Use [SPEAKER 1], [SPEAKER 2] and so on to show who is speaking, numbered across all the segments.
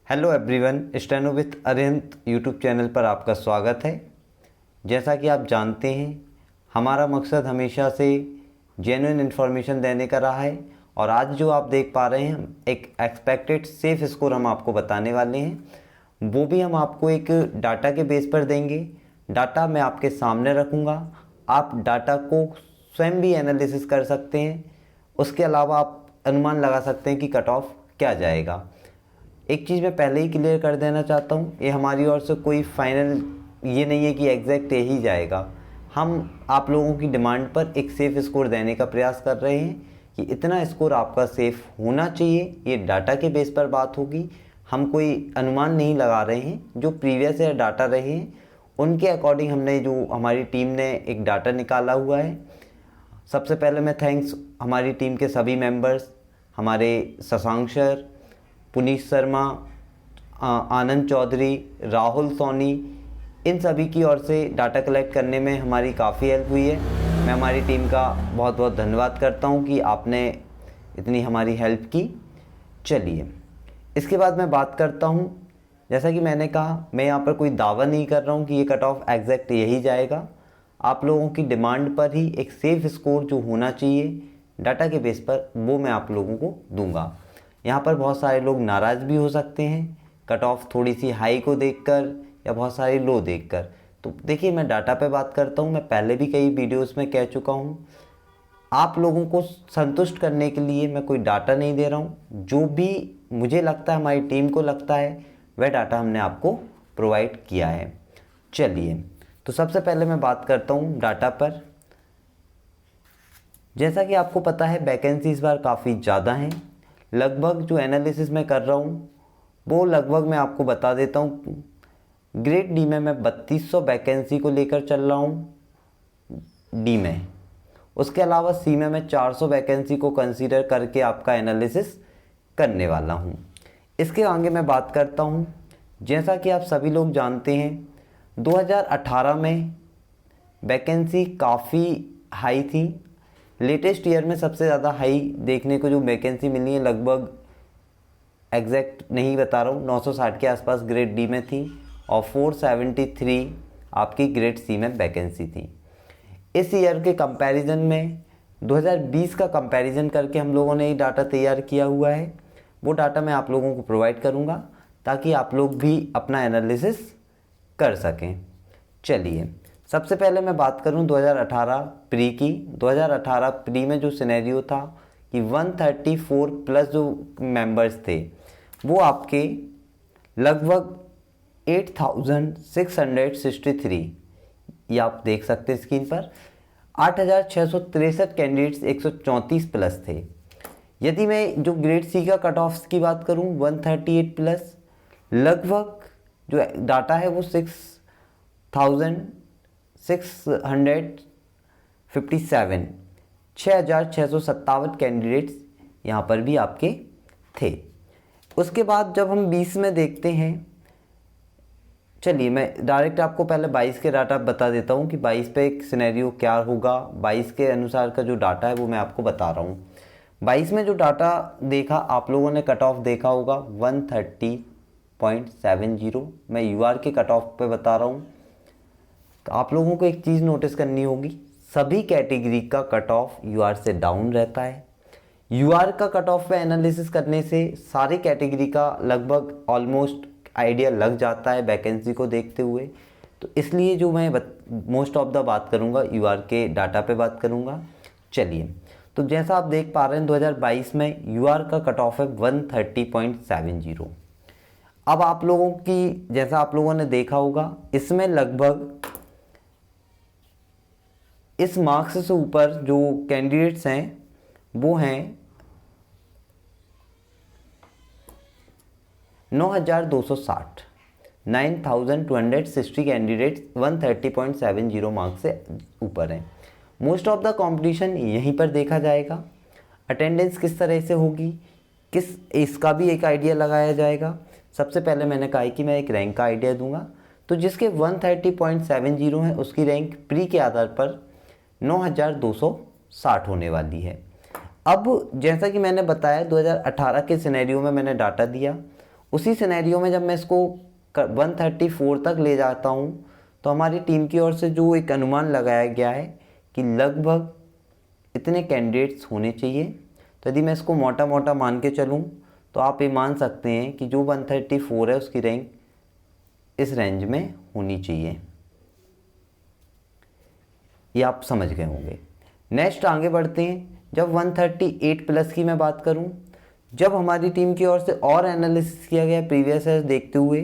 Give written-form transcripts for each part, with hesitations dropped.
[SPEAKER 1] Hello everyone, steno with Arihant YouTube channel पर आपका स्वागत है। जैसा कि आप जानते हैं, हमारा मकसद हमेशा से जेन्युइन इन्फॉर्मेशन देने का रहा है और आज जो आप देख पा रहे हैं, एक एक्सपेक्टेड सेफ स्कोर हम आपको बताने वाले हैं। वो भी हम आपको एक डाटा के बेस पर देंगे। डाटा मैं आपके सामने रखूँगा, आप डाटा को स्वयं भी एनालिसिस कर सकते हैं। उसके अलावा आप अनुमान लगा सकते हैं कि कट ऑफ क्या जाएगा। एक चीज़ मैं पहले ही क्लियर कर देना चाहता हूँ, ये हमारी ओर से कोई फाइनल ये नहीं है कि एग्जैक्ट यही जाएगा। हम आप लोगों की डिमांड पर एक सेफ़ स्कोर देने का प्रयास कर रहे हैं कि इतना स्कोर आपका सेफ़ होना चाहिए। ये डाटा के बेस पर बात होगी, हम कोई अनुमान नहीं लगा रहे हैं। जो प्रीवियस ईयर डाटा रहे हैं उनके अकॉर्डिंग हमने जो हमारी टीम ने एक डाटा निकाला हुआ है। सबसे पहले मैं थैंक्स हमारी टीम के सभी मेंबर्स, हमारे शशांक सर, पुनीत शर्मा, आनंद चौधरी, राहुल सोनी, इन सभी की ओर से डाटा कलेक्ट करने में हमारी काफ़ी हेल्प हुई है। मैं हमारी टीम का बहुत बहुत धन्यवाद करता हूं कि आपने इतनी हमारी हेल्प की। चलिए, इसके बाद मैं बात करता हूं। जैसा कि मैंने कहा, मैं यहाँ पर कोई दावा नहीं कर रहा हूं कि ये कट ऑफ एग्जैक्ट यही जाएगा। आप लोगों की डिमांड पर ही एक सेफ स्कोर जो होना चाहिए डाटा के बेस पर, वो मैं आप लोगों को दूंगा। यहाँ पर बहुत सारे लोग नाराज़ भी हो सकते हैं कट ऑफ थोड़ी सी हाई को देखकर या बहुत सारी लो देखकर। तो देखिए, मैं डाटा पे बात करता हूँ। मैं पहले भी कई वीडियोस में कह चुका हूँ, आप लोगों को संतुष्ट करने के लिए मैं कोई डाटा नहीं दे रहा हूँ। जो भी मुझे लगता है, हमारी टीम को लगता है, वह डाटा हमने आपको प्रोवाइड किया है। चलिए, तो सबसे पहले मैं बात करता हूँ डाटा पर। जैसा कि आपको पता है, वैकेंसी इस बार काफ़ी ज़्यादा हैं। लगभग जो एनालिसिस मैं कर रहा हूँ वो लगभग मैं आपको बता देता हूँ। ग्रेड डी में मैं 3200 वैकेंसी को लेकर चल रहा हूँ डी में। उसके अलावा सी में मैं 400 वैकेंसी को कंसीडर करके आपका एनालिसिस करने वाला हूँ। इसके आगे मैं बात करता हूँ। जैसा कि आप सभी लोग जानते हैं, 2018 में वैकेंसी काफ़ी हाई थी। लेटेस्ट ईयर में सबसे ज़्यादा हाई देखने को जो वैकेंसी मिली है, लगभग एग्जैक्ट नहीं बता रहा हूँ, 960 के आसपास ग्रेड डी में थी और 473 आपकी ग्रेड सी में वैकेंसी थी। इस ईयर के कंपैरिजन में 2020 का कंपैरिजन करके हम लोगों ने ये डाटा तैयार किया हुआ है। वो डाटा मैं आप लोगों को प्रोवाइड करूँगा ताकि आप लोग भी अपना एनालिसिस कर सकें। चलिए, सबसे पहले मैं बात करूं 2018 प्री की। 2018 प्री में जो सिनेरियो था कि 134 प्लस जो मेंबर्स थे, वो आपके लगभग 8663, ये आप देख सकते हैं स्क्रीन पर। 8663 कैंडिडेट्स 134 प्लस थे। यदि मैं जो ग्रेड सी का कट ऑफ की बात करूं, 138 प्लस, लगभग जो डाटा है वो 6657 कैंडिडेट्स यहाँ पर भी आपके थे। उसके बाद जब हम 20 में देखते हैं, चलिए मैं डायरेक्ट आपको पहले 22 के डाटा बता देता हूँ कि 22 पे एक सिनेरियो क्या होगा। 22 के अनुसार का जो डाटा है वो मैं आपको बता रहा हूँ। 22 में जो डाटा देखा, आप लोगों ने कट ऑफ देखा होगा 130.70। मैं यूआर के कट ऑफ पे बता रहा हूँ। तो आप लोगों को एक चीज़ नोटिस करनी होगी, सभी कैटेगरी का कट ऑफ यूआर से डाउन रहता है। यूआर का कट ऑफ पे एनालिसिस करने से सारी कैटेगरी का लगभग ऑलमोस्ट आइडिया लग जाता है वैकेंसी को देखते हुए। तो इसलिए जो मैं मोस्ट ऑफ द बात करूँगा यूआर के डाटा पे बात करूँगा। चलिए, तो जैसा आप देख पा रहे हैं 2022 में यूआर का कट ऑफ है 130.70। अब आप लोगों की, जैसा आप लोगों ने देखा होगा, इसमें लगभग इस मार्क्स से ऊपर जो कैंडिडेट्स हैं वो हैं 9260, 9260 कैंडिडेट्स 130.70 मार्क्स से ऊपर हैं। मोस्ट ऑफ द कंपटीशन यहीं पर देखा जाएगा। अटेंडेंस किस तरह से होगी, इसका भी एक आइडिया लगाया जाएगा। सबसे पहले मैंने कहा कि मैं एक रैंक का आइडिया दूंगा। तो जिसके 130.70 है उसकी रैंक प्री के आधार पर 9260 होने वाली है। अब जैसा कि मैंने बताया, 2018 के सिनेरियो में मैंने डाटा दिया, उसी सिनेरियो में जब मैं इसको 134 तक ले जाता हूँ तो हमारी टीम की ओर से जो एक अनुमान लगाया गया है कि लगभग इतने कैंडिडेट्स होने चाहिए। तो यदि मैं इसको मोटा मोटा मान के चलूँ तो आप ये मान सकते हैं कि जो 134 है उसकी रैंक इस रेंज में होनी चाहिए। ये आप समझ गए होंगे। नेक्स्ट आगे बढ़ते हैं। जब 138 प्लस की मैं बात करूं, जब हमारी टीम की ओर से और एनालिसिस किया गया प्रीवियस ईयर देखते हुए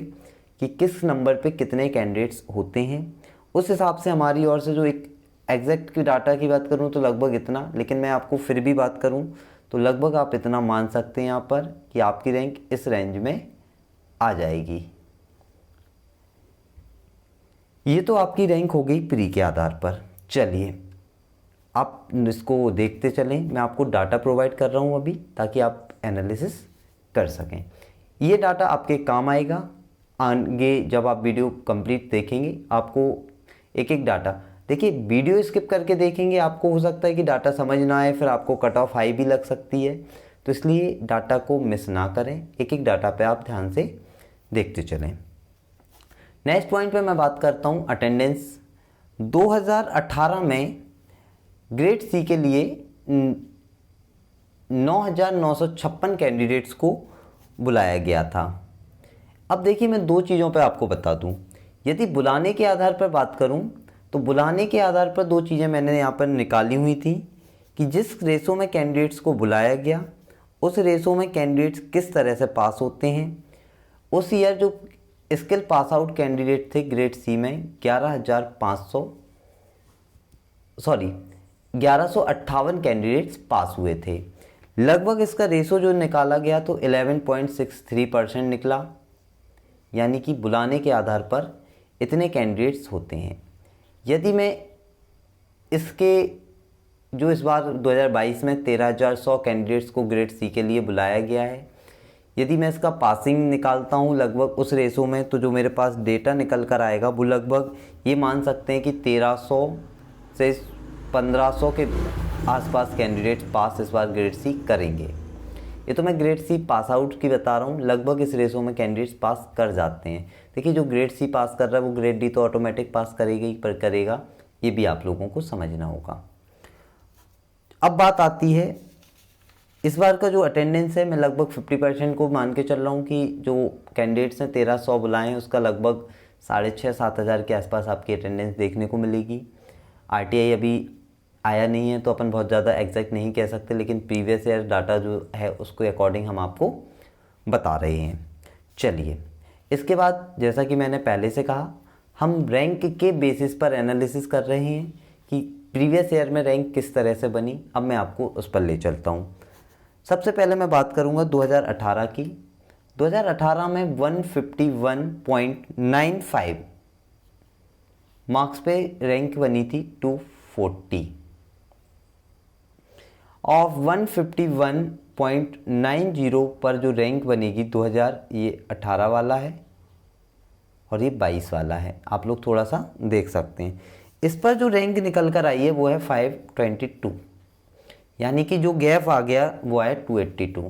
[SPEAKER 1] कि किस नंबर पे कितने कैंडिडेट्स होते हैं, उस हिसाब से हमारी ओर से जो एक एग्जैक्ट की डाटा की बात करूं तो लगभग इतना, लेकिन मैं आपको फिर भी बात करूं तो लगभग आप इतना मान सकते हैं यहाँ पर कि आपकी रैंक इस रेंज में आ जाएगी। ये तो आपकी रैंक हो गई प्री के आधार पर। चलिए आप इसको देखते चलें, मैं आपको डाटा प्रोवाइड कर रहा हूँ अभी ताकि आप एनालिसिस कर सकें। ये डाटा आपके काम आएगा आगे जब आप वीडियो कंप्लीट देखेंगे। आपको एक एक डाटा देखिए, वीडियो स्किप करके देखेंगे आपको हो सकता है कि डाटा समझ ना आए, फिर आपको कट ऑफ हाई भी लग सकती है। तो इसलिए डाटा को मिस ना करें, एक एक डाटा पे आप ध्यान से देखते चलें। नेक्स्ट पॉइंट पे मैं बात करता हूँ अटेंडेंस। 2018 में ग्रेड सी के लिए 9,956 कैंडिडेट्स को बुलाया गया था। अब देखिए मैं दो चीज़ों पे आपको बता दूं। यदि बुलाने के आधार पर बात करूं तो बुलाने के आधार पर दो चीज़ें मैंने यहाँ पर निकाली हुई थी कि जिस रेशो में कैंडिडेट्स को बुलाया गया उस रेशो में कैंडिडेट्स किस तरह से पास होते हैं। उस ईयर जो स्किल पास आउट कैंडिडेट थे ग्रेड सी में 1158 कैंडिडेट्स पास हुए थे। लगभग इसका रेशो जो निकाला गया तो 11.63% निकला, यानी कि बुलाने के आधार पर इतने कैंडिडेट्स होते हैं। यदि मैं इसके जो इस बार 2022 में 13,100 कैंडिडेट्स को ग्रेड सी के लिए बुलाया गया है, यदि मैं इसका पासिंग निकालता हूँ लगभग उस रेशो में तो जो मेरे पास डेटा निकल कर आएगा वो लगभग ये मान सकते हैं कि 1300 से 1500 के आसपास कैंडिडेट्स पास इस बार ग्रेड सी करेंगे। ये तो मैं ग्रेड सी पास आउट की बता रहा हूँ, लगभग इस रेशो में कैंडिडेट्स पास कर जाते हैं। देखिए जो ग्रेड सी पास कर रहा है वो ग्रेड डी तो ऑटोमेटिक पास करेगा ही पर करेगा, ये भी आप लोगों को समझना होगा। अब बात आती है इस बार का जो अटेंडेंस है, मैं लगभग 50% को मान के चल रहा हूँ कि जो कैंडिडेट्स ने 1300 बुलाए हैं उसका लगभग 6,500-7 हज़ार के आसपास आपकी अटेंडेंस देखने को मिलेगी। आरटीआई अभी आया नहीं है तो अपन बहुत ज़्यादा एग्जैक्ट नहीं कह सकते, लेकिन प्रीवियस ईयर डाटा जो है उसके अकॉर्डिंग हम आपको बता रहे हैं। चलिए इसके बाद जैसा कि मैंने पहले से कहा हम रैंक के बेसिस पर एनालिसिस कर रहे हैं कि प्रीवियस ईयर में रैंक किस तरह से बनी। अब मैं आपको उस पर ले चलता हूँ। सबसे पहले मैं बात करूँगा 2018 की। 2018 में 151.95 मार्क्स पे रैंक बनी थी 240 और 151.90 पर जो रैंक बनेगी 2018 वाला है और ये 22 वाला है। आप लोग थोड़ा सा देख सकते हैं इस पर जो रैंक निकल कर आई है वो है 522, यानी कि जो गैप आ गया वो है 282।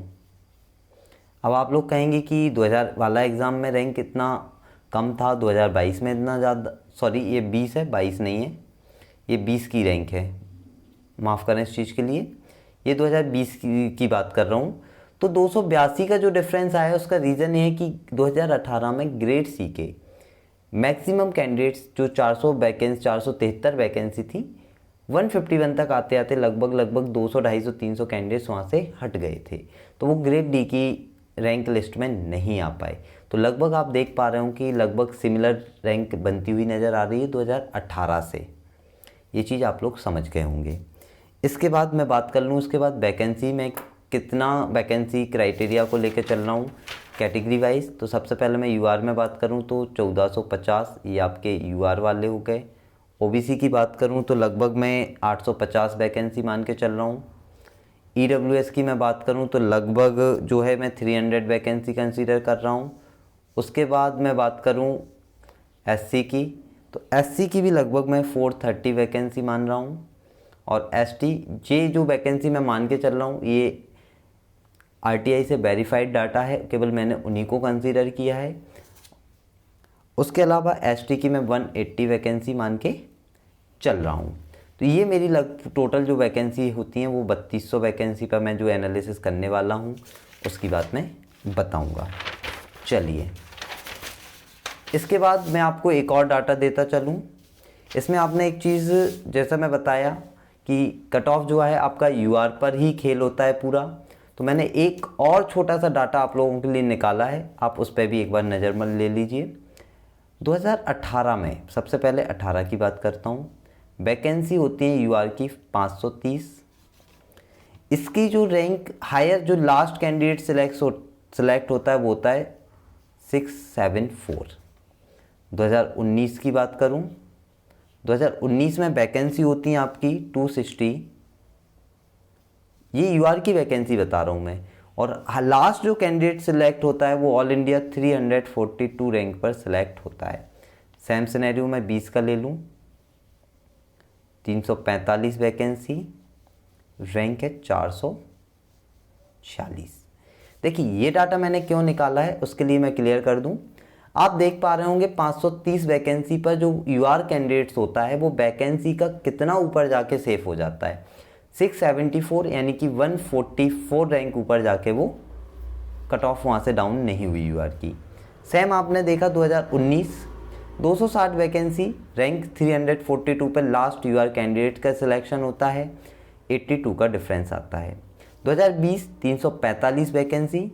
[SPEAKER 1] अब आप लोग कहेंगे कि 2000 वाला एग्ज़ाम में रैंक इतना कम था, 2022 में इतना ज़्यादा, सॉरी ये 20 है 22 नहीं है, ये 20 की रैंक है, माफ़ करें इस चीज़ के लिए, ये 2020 की बात कर रहा हूँ। तो 282 का जो डिफरेंस आया उसका रीज़न ये है कि 2018 में ग्रेड सी के मैक्सिमम कैंडिडेट्स जो 473 वैकेंसी थी 151 तक आते आते लगभग 200, 250, 300 कैंडिडेट्स वहाँ से हट गए थे, तो वो ग्रेड डी की रैंक लिस्ट में नहीं आ पाए। तो लगभग आप देख पा रहे हो कि लगभग सिमिलर रैंक बनती हुई नज़र आ रही है 2018 से। ये चीज़ आप लोग समझ गए होंगे। इसके बाद मैं बात कर लूँ उसके बाद वैकेंसी में कितना वैकेंसी क्राइटेरिया को लेकर चल रहा हूँ कैटेगरी वाइज। तो सबसे पहले मैं यूआर में बात करूँ तो 1450 ये आपके यूआर वाले हो गए। ओबीसी की बात करूं तो लगभग मैं 850 वैकेंसी मान के चल रहा हूं। ईडब्ल्यूएस की मैं बात करूं तो लगभग जो है मैं 300 वैकेंसी कंसीडर कर रहा हूं। उसके बाद मैं बात करूं एससी की तो एससी की भी लगभग मैं 430 वैकेंसी मान रहा हूं। और एसटी ये जो वैकेंसी मैं मान के चल रहा हूं ये आरटीआई से वेरीफाइड डाटा है, केवल मैंने उन्हीं को कंसीडर किया है। उसके अलावा एसटी की मैं 180 वैकेंसी मान के चल रहा हूँ। तो ये मेरी टोटल जो वैकेंसी होती हैं वो 3200 वैकेंसी पर मैं जो एनालिसिस करने वाला हूँ उसकी बात मैं बताऊँगा। चलिए, इसके बाद मैं आपको एक और डाटा देता चलूँ। इसमें आपने एक चीज़, जैसा मैं बताया कि कट ऑफ जो है आपका यूआर पर ही खेल होता है पूरा, तो मैंने एक और छोटा सा डाटा आप लोगों के लिए निकाला है, आप उस पर भी एक बार नज़र मत ले लीजिए। 2018 में, सबसे पहले 18 की बात करता हूँ, वैकेंसी होती है यूआर की 530। इसकी जो रैंक हायर, जो लास्ट कैंडिडेट सिलेक्ट होता है वो होता है 674। 2019 की बात करूँ, 2019 में वैकेंसी होती है आपकी 260। ये यूआर की वैकेंसी बता रहा हूँ मैं। और लास्ट जो कैंडिडेट सिलेक्ट होता है वो ऑल इंडिया 342 रैंक पर सिलेक्ट होता है। सेम सिनेरियो में 20 का ले लूँ, 345 वैकेंसी, रैंक है 446। देखिए, ये डाटा मैंने क्यों निकाला है उसके लिए मैं क्लियर कर दूं। आप देख पा रहे होंगे 530 वैकेंसी पर जो यूआर कैंडिडेट्स होता है वो वैकेंसी का कितना ऊपर जाके सेफ हो जाता है, 674, यानी कि 144 रैंक ऊपर जाके वो कट ऑफ वहाँ से डाउन नहीं हुई यूआर की। सेम आपने देखा 2019, 260 वैकेंसी, रैंक 342 पर लास्ट यूआर कैंडिडेट का सिलेक्शन होता है, 82 का डिफरेंस आता है। 2020 345 वैकेंसी,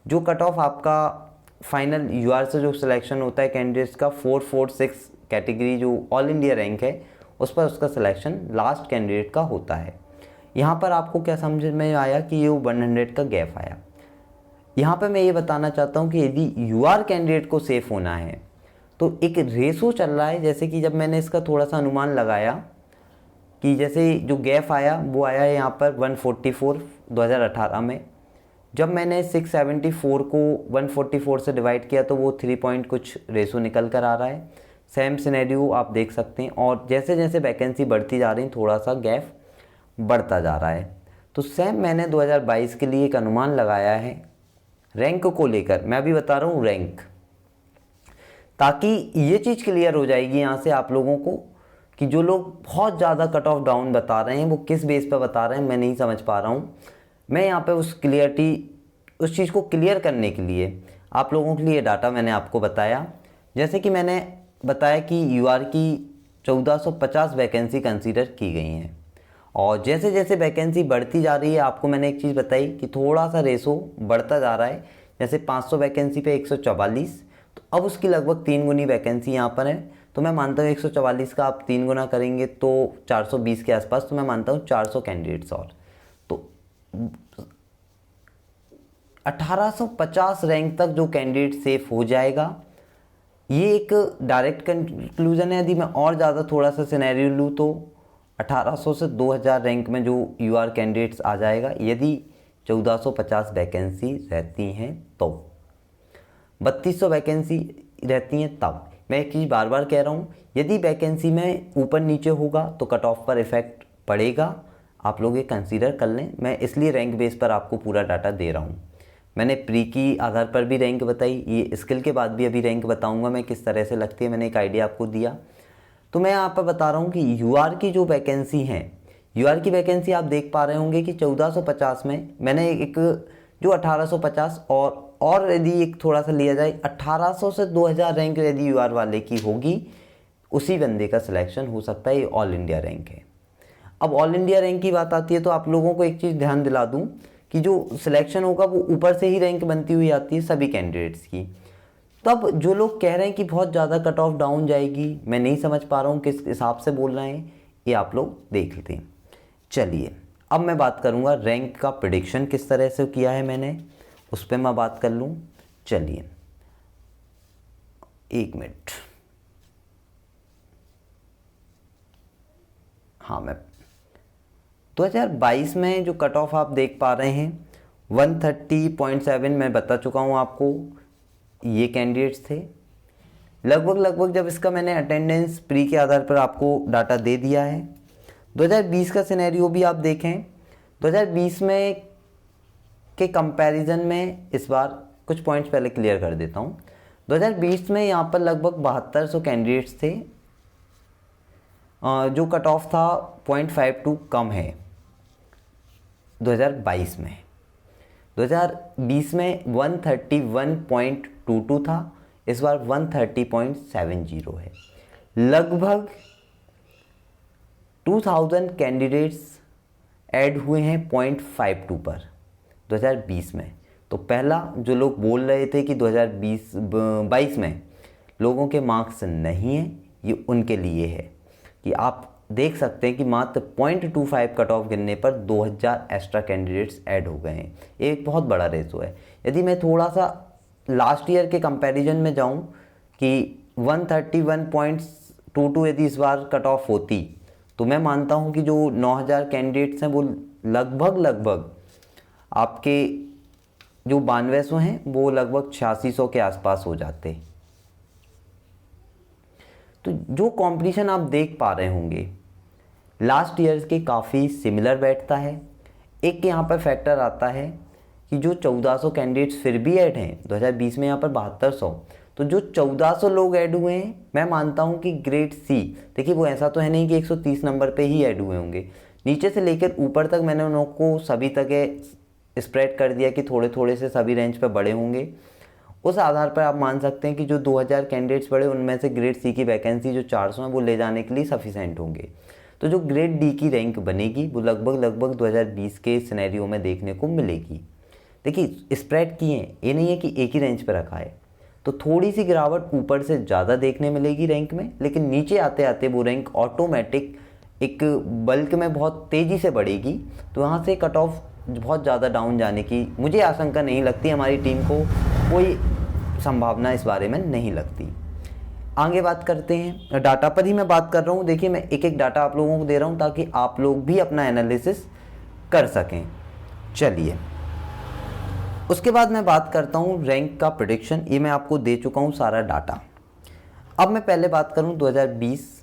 [SPEAKER 1] जो कट ऑफ आपका फाइनल यूआर से जो सिलेक्शन होता है कैंडिडेट्स का 446 कैटेगरी जो ऑल इंडिया रैंक है उस पर उसका सिलेक्शन लास्ट कैंडिडेट का होता है। यहाँ पर आपको क्या समझ में आया कि ये 100 का गैप आया। यहाँ पर मैं ये बताना चाहता हूँ कि यदि यूआर कैंडिडेट को सेफ होना है तो एक रेशो चल रहा है, जैसे कि जब मैंने इसका थोड़ा सा अनुमान लगाया कि जैसे जो गैप आया वो आया है यहाँ पर 144 2018 में। जब मैंने 674 को 144 से डिवाइड किया तो वो 3 पॉइंट कुछ रेशो निकल कर आ रहा है। सेम सिनेरियो आप देख सकते हैं, और जैसे जैसे वैकेंसी बढ़ती जा रही थोड़ा सा गैप बढ़ता जा रहा है। तो सेम मैंने 2022 के लिए एक अनुमान लगाया है रैंक को लेकर, मैं अभी बता रहा हूँ रैंक, ताकि ये चीज़ क्लियर हो जाएगी यहाँ से आप लोगों को कि जो लोग बहुत ज़्यादा कट ऑफ डाउन बता रहे हैं वो किस बेस पर बता रहे हैं, मैं नहीं समझ पा रहा हूँ। मैं यहाँ पे उस चीज़ को क्लियर करने के लिए आप लोगों के लिए डाटा मैंने आपको बताया। जैसे कि मैंने बताया कि यूआर की 1450 वैकेंसी कंसीडर की गई हैं, और जैसे जैसे वैकेंसी बढ़ती जा रही है आपको मैंने एक चीज़ बताई कि थोड़ा सा रेशो बढ़ता जा रहा है। जैसे 500 वैकेंसी पे 144, तो अब उसकी लगभग 3 गुनी वैकेंसी यहाँ पर है। तो मैं मानता हूँ 144 का आप 3 गुना करेंगे तो 420 के आसपास, तो मैं मानता हूँ 400 कैंडिडेट्स और, तो 1850 रैंक तक जो कैंडिडेट सेफ हो जाएगा, ये एक डायरेक्ट कंक्लूजन है। यदि मैं और ज़्यादा थोड़ा सा सिनेरियो लूँ तो 1800 से 2000 रैंक में जो यूआर कैंडिडेट्स आ जाएगा यदि 1450 वैकेंसी रहती हैं तो, 3200 वैकेंसी रहती हैं तब। मैं एक चीज़ बार बार कह रहा हूँ, यदि वैकेंसी में ऊपर नीचे होगा तो कट ऑफ पर इफेक्ट पड़ेगा, आप लोग ये कंसीडर कर लें। मैं इसलिए रैंक बेस पर आपको पूरा डाटा दे रहा हूँ। मैंने प्री की आधार पर भी रैंक बताई, ये स्किल के बाद भी अभी रैंक बताऊँगा मैं किस तरह से लगती है, मैंने एक आइडिया आपको दिया। तो मैं यहाँ पर बता रहा हूँ कि यूआर की जो वैकेंसी हैं, यूआर की वैकेंसी आप देख पा रहे होंगे कि 1450 में मैंने एक जो 1850 और यदि एक थोड़ा सा लिया जाए 1800 से 2000 रैंक यदि यूआर वाले की होगी, उसी बंदे का सिलेक्शन हो सकता है। ये ऑल इंडिया रैंक है। अब ऑल इंडिया रैंक की बात आती है तो आप लोगों को एक चीज़ ध्यान दिला दूं कि जो सिलेक्शन होगा वो ऊपर से ही रैंक बनती हुई आती है सभी कैंडिडेट्स की। तब जो लोग कह रहे हैं कि बहुत ज़्यादा कट ऑफ डाउन जाएगी, मैं नहीं समझ पा रहा हूँ किस हिसाब से बोल रहे हैं, ये आप लोग देख लेते हैं। चलिए, अब मैं बात करूँगा रैंक का प्रेडिक्शन किस तरह से किया है मैंने, उस पर मैं बात कर लूँ। चलिए 1 मिनट, हाँ, मैं 2022 में जो कट ऑफ आप देख पा रहे हैं 130.7 मैं बता चुका हूँ आपको, ये कैंडिडेट्स थे। लगभग जब इसका मैंने अटेंडेंस प्री के आधार पर आपको डाटा दे दिया है। 2020 का सिनेरियो भी आप देखें, 2020 में के कंपैरिजन में इस बार कुछ पॉइंट्स पहले क्लियर कर देता हूँ। 2020 में यहाँ पर लगभग 7200 कैंडिडेट्स थे, जो कट ऑफ था 0.52 कम है 2022 में। 2020 में 131.22 था, इस बार 130.70 है। लगभग 2000 कैंडिडेट्स ऐड हुए हैं 0.52 पर 2020 में। तो पहला जो लोग बोल रहे थे कि 2022 में लोगों के मार्क्स नहीं हैं, ये उनके लिए है कि आप देख सकते हैं कि मात्र 0.25 कट ऑफ गिरने पर 2000 एक्स्ट्रा कैंडिडेट्स ऐड हो गए हैं। एक बहुत बड़ा रेशो है। यदि मैं थोड़ा सा लास्ट ईयर के कंपैरिजन में जाऊं कि 131.22 यदि इस बार कट ऑफ होती तो मैं मानता हूं कि जो 9000 कैंडिडेट्स हैं वो लगभग आपके जो 9200 हैं वो लगभग 8600 के आसपास हो जाते। तो जो कंपटीशन आप देख पा रहे होंगे लास्ट ईयर के काफ़ी सिमिलर बैठता है। एक यहाँ पर फैक्टर आता है कि जो 1400 कैंडिडेट्स फिर भी ऐड हैं 2020 में, यहाँ पर 7200, तो जो 1400 लोग ऐड हुए हैं मैं मानता हूँ कि ग्रेड सी, देखिए वो ऐसा तो है नहीं कि 130 नंबर पे ही ऐड हुए होंगे, नीचे से लेकर ऊपर तक मैंने उन लोगों को सभी तक स्प्रेड कर दिया कि थोड़े थोड़े से सभी रेंज पे बड़े होंगे। उस आधार पर आप मान सकते हैं कि जो 2000 कैंडिडेट्स बढ़े उनमें से ग्रेड सी की वैकेंसी जो 400 है वो ले जाने के लिए सफिशेंट होंगे। तो जो ग्रेड डी की रैंक बनेगी वो लगभग 2020 के सिनेरियो में देखने को मिलेगी। देखिए स्प्रेड किए हैं, ये नहीं है कि एक ही रेंज पर रखा है, तो थोड़ी सी गिरावट ऊपर से ज़्यादा देखने मिलेगी रैंक में, लेकिन नीचे आते आते वो रैंक ऑटोमेटिक एक बल्क में बहुत तेज़ी से बढ़ेगी। तो यहाँ से कट ऑफ बहुत ज़्यादा डाउन जाने की मुझे आशंका नहीं लगती, हमारी टीम को कोई संभावना इस बारे में नहीं लगती। आगे बात करते हैं, डाटा पर ही मैं बात कर रहा हूँ। देखिए मैं एक एक डाटा आप लोगों को दे रहा हूँ ताकि आप लोग भी अपना एनालिसिस कर सकें। चलिए उसके बाद मैं बात करता हूँ रैंक का प्रेडिक्शन। ये मैं आपको दे चुका हूँ सारा डाटा। अब मैं पहले बात करूँ 2020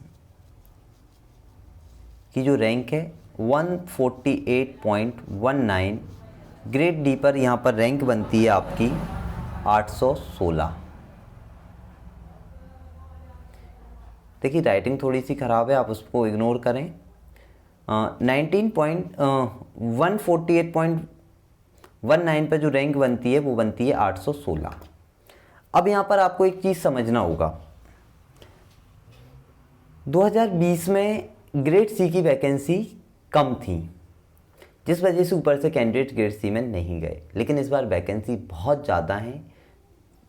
[SPEAKER 1] की जो रैंक है 148.19, ग्रेड डी पर यहाँ पर रैंक बनती है आपकी 816। देखिए राइटिंग थोड़ी सी ख़राब है, आप उसको इग्नोर करें। 148.19 पर जो रैंक बनती है वो बनती है 816। अब यहाँ पर आपको एक चीज़ समझना होगा, 2020 में ग्रेड सी की वैकेंसी कम थी जिस वजह से ऊपर से कैंडिडेट ग्रेड सी में नहीं गए, लेकिन इस बार वैकेंसी बहुत ज़्यादा है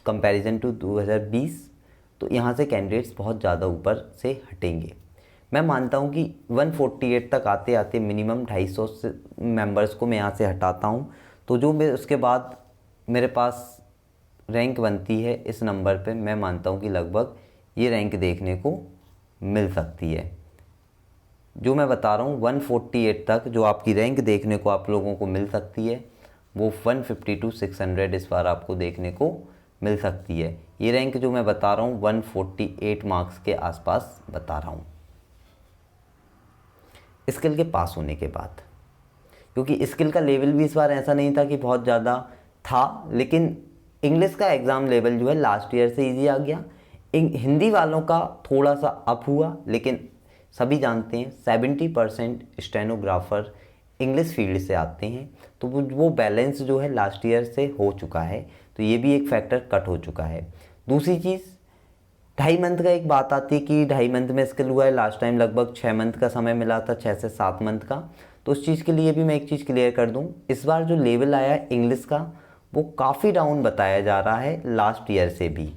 [SPEAKER 1] कंपैरिजन टू 2020, तो यहाँ से कैंडिडेट्स बहुत ज़्यादा ऊपर से हटेंगे। मैं मानता हूँ कि 148 तक आते आते मिनिमम 250 मेंबर्स को मैं यहाँ से हटाता हूँ, तो जो मैं उसके बाद मेरे पास रैंक बनती है इस नंबर पे, मैं मानता हूँ कि लगभग ये रैंक देखने को मिल सकती है। जो मैं बता रहा हूँ 148 तक जो आपकी रैंक देखने को आप लोगों को मिल सकती है वो 150-600 इस बार आपको देखने को मिल सकती है। ये रैंक जो मैं बता रहा हूँ 148 मार्क्स के आसपास बता रहा हूँ स्किल के पास होने के बाद, क्योंकि स्किल का लेवल भी इस बार ऐसा नहीं था कि बहुत ज़्यादा था, लेकिन इंग्लिश का एग्ज़ाम लेवल जो है लास्ट ईयर से इजी आ गया। हिंदी वालों का थोड़ा सा अप हुआ, लेकिन सभी जानते हैं 70% स्टेनोग्राफर इंग्लिश फील्ड से आते हैं, तो वो बैलेंस जो है लास्ट ईयर से हो चुका है, तो ये भी एक फैक्टर कट हो चुका है। दूसरी चीज़ 2.5 मंथ का एक बात आती है कि 2.5 मंथ में स्किल हुआ है, लास्ट टाइम लगभग 6 मंथ का समय मिला था, 6 से 7 मंथ का। तो उस चीज़ के लिए भी मैं एक चीज़ क्लियर कर दूं, इस बार जो लेवल आया है इंग्लिश का वो काफ़ी डाउन बताया जा रहा है लास्ट ईयर से भी,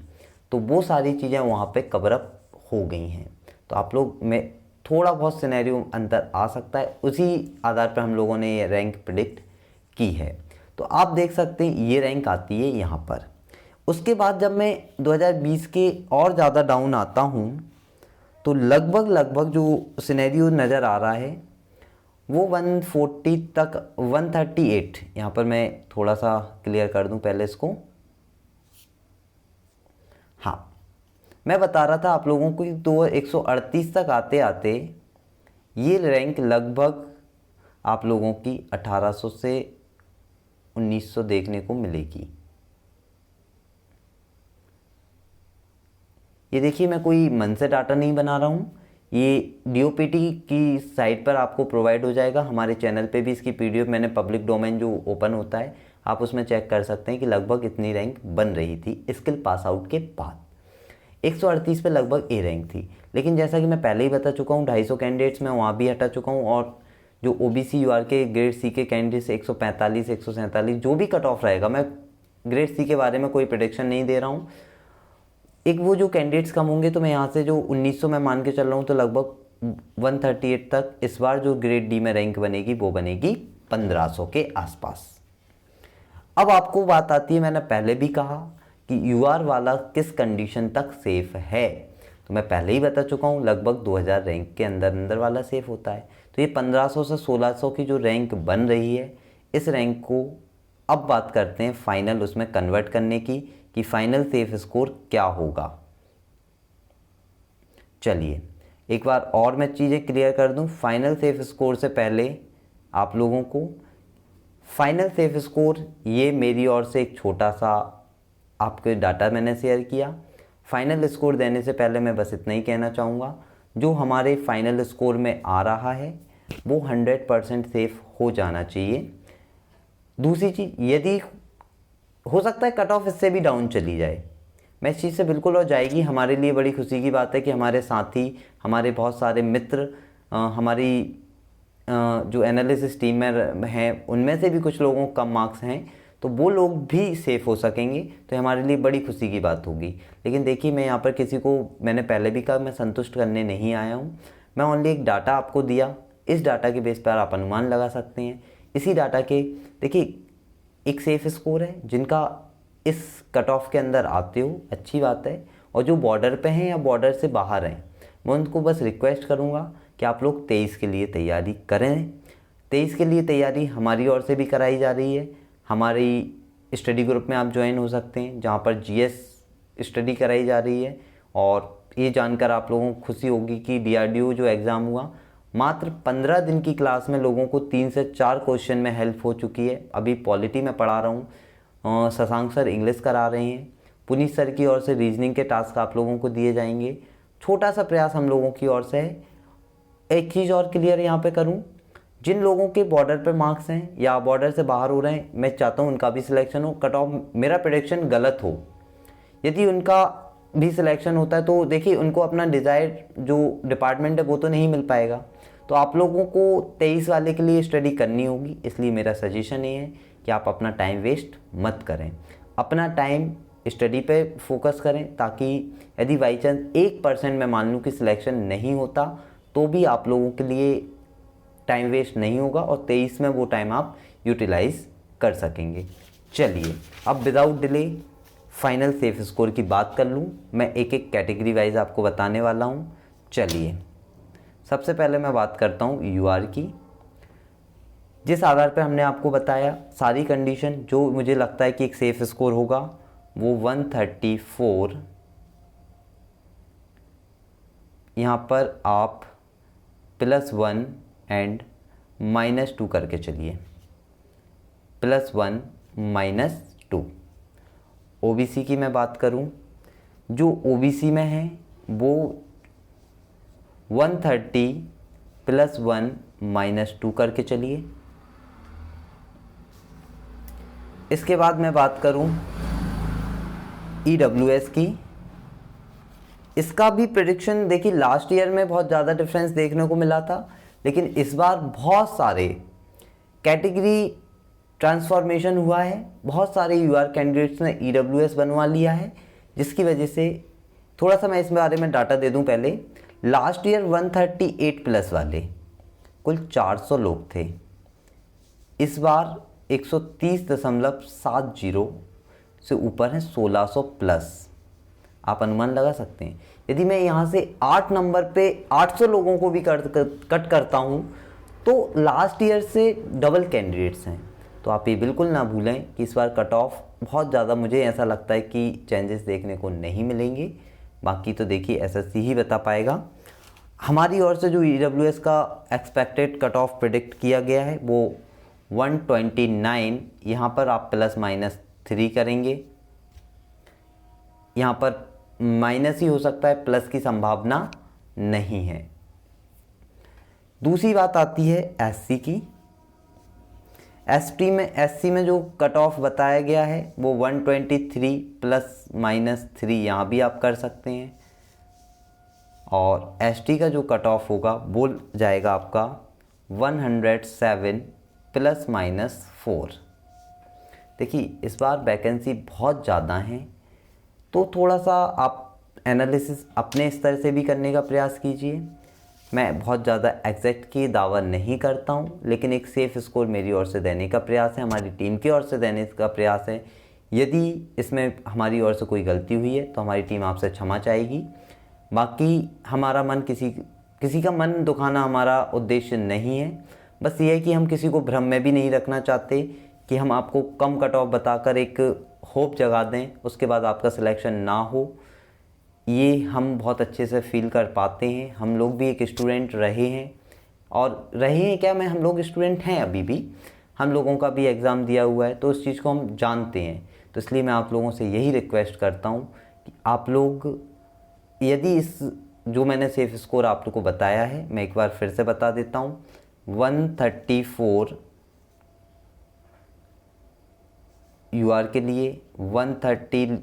[SPEAKER 1] तो वो सारी चीज़ें वहाँ पे कवर अप हो गई हैं। तो आप लोग में थोड़ा बहुत सिनेरियो अंतर आ सकता है, उसी आधार पर हम लोगों ने ये रैंक प्रिडिक्ट की है। तो आप देख सकते हैं ये रैंक आती है यहाँ पर। उसके बाद जब मैं 2020 के और ज़्यादा डाउन आता हूँ तो लगभग जो सिनेरियो नज़र आ रहा है वो 140 तक 138, यहाँ पर मैं थोड़ा सा क्लियर कर दूँ पहले इसको। हाँ, मैं बता रहा था आप लोगों को कि 138 तक आते आते ये रैंक लगभग आप लोगों की 1800 से 1900 देखने को मिलेगी। ये देखिए, मैं कोई मन से डाटा नहीं बना रहा हूँ, ये डीओपीटी की साइट पर आपको प्रोवाइड हो जाएगा। हमारे चैनल पे भी इसकी पीडीएफ मैंने पब्लिक डोमेन जो ओपन होता है आप उसमें चेक कर सकते हैं कि लगभग इतनी रैंक बन रही थी स्किल पास आउट के बाद। 138 पे लगभग ए रैंक थी, लेकिन जैसा कि मैं पहले ही बता चुका हूँ 250 कैंडिडेट्स मैं वहाँ भी हटा चुका हूँ, और जो ओबीसी यूआर के ग्रेड सी के कैंडिडेट्स 145 147 जो भी कट ऑफ रहेगा, मैं ग्रेड सी के बारे में कोई प्रेडिक्शन नहीं दे रहा हूँ। एक वो जो कैंडिडेट्स कम होंगे तो मैं यहाँ से जो 1900 मैं मान के चल रहा हूँ तो लगभग 138 तक इस बार जो ग्रेड डी में रैंक बनेगी वो बनेगी 1500 के आसपास। अब आपको बात आती है, मैंने पहले भी कहा कि यूआर वाला किस कंडीशन तक सेफ है, तो मैं पहले ही बता चुका हूँ लगभग 2000 रैंक के अंदर अंदर वाला सेफ होता है। तो ये 1500 से 1600 की जो रैंक बन रही है, इस रैंक को अब बात करते हैं फाइनल उसमें कन्वर्ट करने की कि फाइनल सेफ स्कोर क्या होगा। चलिए एक बार और मैं चीज़ें क्लियर कर दूं। फाइनल सेफ स्कोर से पहले आप लोगों को फाइनल सेफ स्कोर, ये मेरी ओर से एक छोटा सा आपके डाटा मैंने शेयर किया। फाइनल स्कोर देने से पहले मैं बस इतना ही कहना चाहूँगा, जो हमारे फाइनल स्कोर में आ रहा है वो 100% सेफ हो जाना चाहिए। दूसरी चीज़, यदि हो सकता है कट ऑफ इससे भी डाउन चली जाए, मैं इस चीज़ से बिल्कुल हो जाएगी। हमारे लिए बड़ी खुशी की बात है कि हमारे साथी, हमारे बहुत सारे मित्र, हमारी जो एनालिसिस टीम में हैं उनमें से भी कुछ लोगों को कम मार्क्स हैं, तो वो लोग भी सेफ़ हो सकेंगे, तो हमारे लिए बड़ी खुशी की बात होगी। लेकिन देखिए, मैं यहाँ पर किसी को, मैंने पहले भी कहा, मैं संतुष्ट करने नहीं आया हूँ। मैं ओनली एक डाटा आपको दिया, इस डाटा के बेस पर आप अनुमान लगा सकते हैं। इसी डाटा के देखिए एक सेफ स्कोर है, जिनका इस कट ऑफ के अंदर आते हो अच्छी बात है, और जो बॉर्डर पे हैं या बॉर्डर से बाहर हैं, मैं उनको बस रिक्वेस्ट करूँगा कि आप लोग 23 के लिए तैयारी करें। 23 के लिए तैयारी हमारी ओर से भी कराई जा रही है। हमारी स्टडी ग्रुप में आप ज्वाइन हो सकते हैं, जहाँ पर जीएस स्टडी कराई जा रही है। और ये जानकर आप लोगों को खुशी होगी कि डीआरडीओ जो एग्ज़ाम हुआ, मात्र 15 दिन की क्लास में लोगों को 3 से 4 क्वेश्चन में हेल्प हो चुकी है। अभी पॉलिटी में पढ़ा रहा हूँ, शशांक सर इंग्लिश करा रहे हैं, पुनीत सर की ओर से रीजनिंग के टास्क आप लोगों को दिए जाएंगे। छोटा सा प्रयास हम लोगों की ओर से है। एक चीज़ और क्लियर यहाँ पे करूँ, जिन लोगों के बॉर्डर पे मार्क्स हैं या बॉर्डर से बाहर हो रहे हैं, मैं चाहता हूँ उनका भी सिलेक्शन हो। कट ऑफ मेरा प्रेडिक्शन गलत हो, यदि उनका भी सिलेक्शन होता है तो देखिए उनको अपना डिज़ायर जो डिपार्टमेंट है वो तो नहीं मिल पाएगा, तो आप लोगों को 23 वाले के लिए स्टडी करनी होगी। इसलिए मेरा सजेशन ये है कि आप अपना टाइम वेस्ट मत करें, अपना टाइम स्टडी पे फोकस करें, ताकि यदि बाई चांस 1% मैं मान लूँ कि सिलेक्शन नहीं होता तो भी आप लोगों के लिए टाइम वेस्ट नहीं होगा और 23 में वो टाइम आप यूटिलाइज कर सकेंगे। चलिए अब without delay final safe score की बात कर लूँ। मैं एक एक कैटेगरी वाइज आपको बताने वाला हूँ। चलिए सबसे पहले मैं बात करता हूँ यूआर की। जिस आधार पर हमने आपको बताया सारी कंडीशन, जो मुझे लगता है कि एक सेफ स्कोर होगा वो 134। यहाँ पर आप +1 एंड -2 करके चलिए, +1 -2। ओबीसी की मैं बात करूं, जो ओबीसी में है वो 130 +1 -2 करके चलिए। इसके बाद मैं बात करूं ईडब्ल्यूएस की। इसका भी प्रेडिक्शन देखिए, लास्ट ईयर में बहुत ज़्यादा डिफरेंस देखने को मिला था, लेकिन इस बार बहुत सारे कैटेगरी ट्रांसफॉर्मेशन हुआ है। बहुत सारे यूआर कैंडिडेट्स ने ईडब्ल्यूएस बनवा लिया है, जिसकी वजह से थोड़ा सा मैं इस बारे में डाटा दे दूं पहले। लास्ट ईयर 138+ वाले कुल 400 लोग थे, इस बार 130.70 से ऊपर हैं 1600+। आप अनुमान लगा सकते हैं, यदि मैं यहाँ से 8 नंबर पे 800 लोगों को भी कट करता हूँ तो लास्ट ईयर से डबल कैंडिडेट्स हैं। तो आप ये बिल्कुल ना भूलें कि इस बार कट ऑफ बहुत ज़्यादा, मुझे ऐसा लगता है कि चेंजेस देखने को नहीं मिलेंगे। बाकी तो देखिए एसएससी ही बता पाएगा। हमारी ओर से जो ईडब्ल्यूएस का एक्सपेक्टेड कट ऑफ प्रिडिक्ट किया गया है वो 129, यहाँ पर आप +-3 करेंगे। यहाँ पर माइनस ही हो सकता है, प्लस की संभावना नहीं है। दूसरी बात आती है एससी की। एससी में जो कट ऑफ बताया गया है वो 123 +-3 यहाँ भी आप कर सकते हैं। और एसटी का जो कट ऑफ होगा वो जाएगा आपका 107 +-4। देखिए इस बार वैकेंसी बहुत ज़्यादा हैं, तो थोड़ा सा आप एनालिसिस अपने स्तर से भी करने का प्रयास कीजिए। मैं बहुत ज़्यादा एग्जैक्ट की दावा नहीं करता हूँ, लेकिन एक सेफ़ स्कोर मेरी ओर से देने का प्रयास है, हमारी टीम की ओर से देने का प्रयास है। यदि इसमें हमारी ओर से कोई गलती हुई है तो हमारी टीम आपसे क्षमा चाहेगी। बाकी हमारा मन किसी का मन दुखाना हमारा उद्देश्य नहीं है। बस ये है कि हम किसी को भ्रम में भी नहीं रखना चाहते कि हम आपको कम कट ऑफ बताकर एक होप जगा दें, उसके बाद आपका सिलेक्शन ना हो। ये हम बहुत अच्छे से फील कर पाते हैं। हम लोग भी एक स्टूडेंट रहे हैं, और रहे हैं क्या, हम लोग स्टूडेंट हैं अभी भी, हम लोगों का भी एग्ज़ाम दिया हुआ है, तो उस चीज़ को हम जानते हैं। तो इसलिए मैं आप लोगों से यही रिक्वेस्ट करता हूँ कि आप लोग यदि इस जो मैंने सेफ स्कोर आप लोग को बताया है, मैं एक बार फिर से बता देता हूँ, 134 यूआर के लिए 130,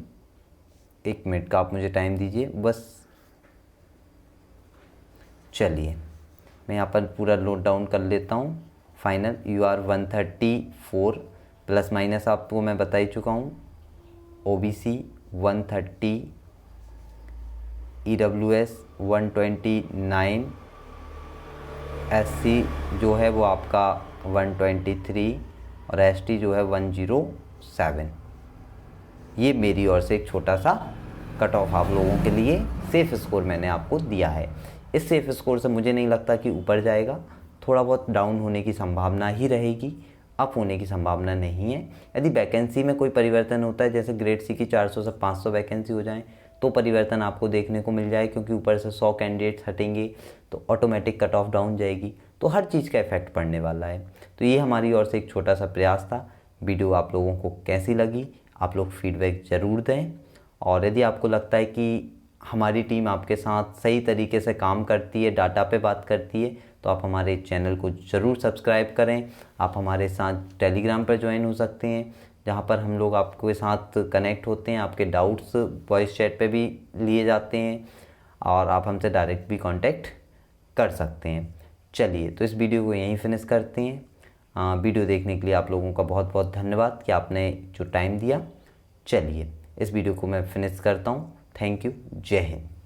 [SPEAKER 1] एक मिनट का आप मुझे टाइम दीजिए बस। चलिए मैं यहाँ पर पूरा नोट डाउन कर लेता हूँ। फाइनल यूआर 134 ± आपको मैं बता ही चुका हूँ। ओबीसी 130, ईडब्ल्यूएस 129, एससी जो है वो आपका 123 और एसटी जो है 107। ये मेरी ओर से एक छोटा सा कट ऑफ आप लोगों के लिए सेफ़ स्कोर मैंने आपको दिया है। इस सेफ़ स्कोर से मुझे नहीं लगता कि ऊपर जाएगा, थोड़ा बहुत डाउन होने की संभावना ही रहेगी, अप होने की संभावना नहीं है। यदि वैकेंसी में कोई परिवर्तन होता है, जैसे ग्रेड सी की 400 से 500 वैकेंसी हो जाए, तो परिवर्तन आपको देखने को मिल जाए, क्योंकि ऊपर से 100 कैंडिडेट्स हटेंगे तो ऑटोमेटिक कट ऑफ डाउन जाएगी, तो हर चीज़ का इफेक्ट पड़ने वाला है। तो ये हमारी ओर से एक छोटा सा प्रयास था। वीडियो आप लोगों को कैसी लगी, आप लोग फीडबैक ज़रूर दें। और यदि आपको लगता है कि हमारी टीम आपके साथ सही तरीके से काम करती है, डाटा पे बात करती है, तो आप हमारे चैनल को ज़रूर सब्सक्राइब करें। आप हमारे साथ टेलीग्राम पर ज्वाइन हो सकते हैं, जहाँ पर हम लोग आपके साथ कनेक्ट होते हैं, आपके डाउट्स वॉइस चैट पे भी लिए जाते हैं, और आप हमसे डायरेक्ट भी कांटेक्ट कर सकते हैं। चलिए तो इस वीडियो को यहीं फिनिश करते हैं। वीडियो देखने के लिए आप लोगों का बहुत बहुत धन्यवाद कि आपने जो टाइम दिया। चलिए इस वीडियो को मैं फिनिश करता हूँ। Thank you. जय हिंद।